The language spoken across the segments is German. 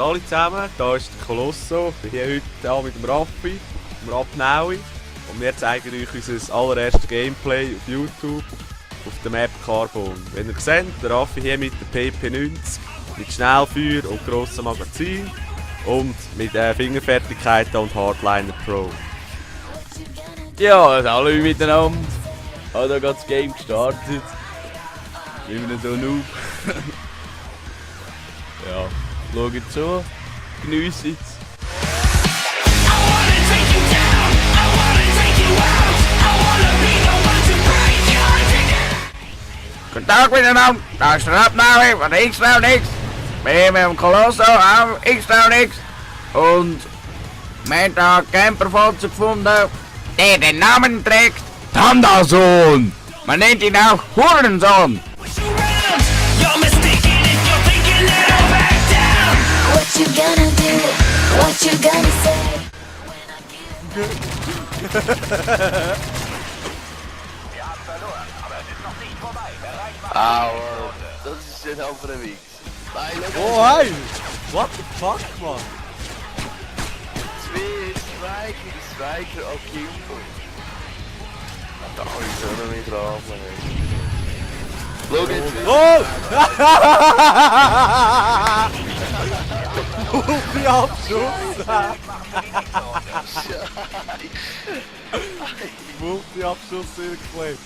alle zusammen, da ist der Colosso, wir hier heute auch mit dem Raffi, dem Rapnaui. Und wir zeigen euch unser allererstes Gameplay auf YouTube auf der Map Carbon. Wenn ihr seht, der Raffi hier mit der PP90, mit Schnellfeuer und grossem Magazin und mit Fingerfertigkeiten und Hardliner Pro. Ja, hallo miteinander. Ich habe gerade das Game gestartet. Ich bin so noob. Ja, schaut zu, geniessen es. Guten Tag miteinander, da ist der Rapnaui von der X-Round-X. Wir haben mit dem Colosso auch X-Round-X. Und wir haben da einen Camperfahrzeug gefunden, der den Namen trägt Thundersohn. Man nennt ihn auch Hurensohn. What you gonna do? What you gonna say? Aua, das ist ein anderer Weg. Nein, Oh hey! What the fuck, man? Zwei Striker auf Kimbo. Da ist er noch nicht drauf. Schau jetzt. Oh! Multi-Abschuss! Multi-Abschuss durchgeklebt.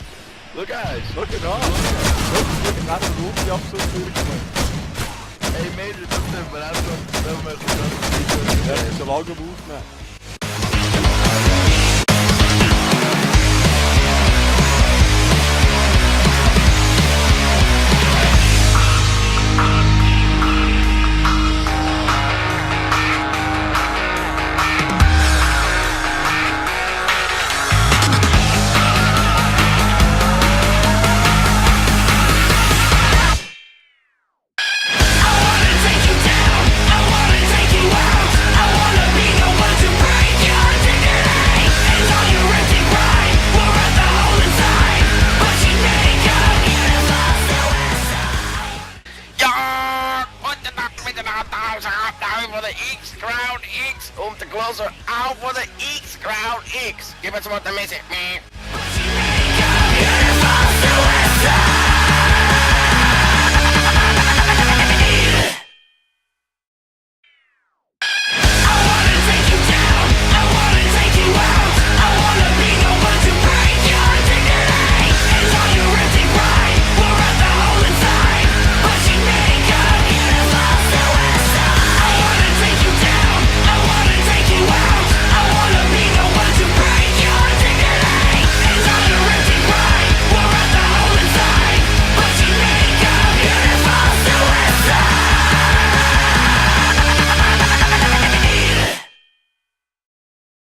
Schau jetzt. Schau ihn an! Schau, hat einen Multi-Abschuss durchgeklebt. Hey, Mädel, das nehmen wir auch noch. Ja, das ist ein langer Move, ne? Voor de X-Crown X. Om te closer out voor de X-Crown X. Geef het zo wat de mensen.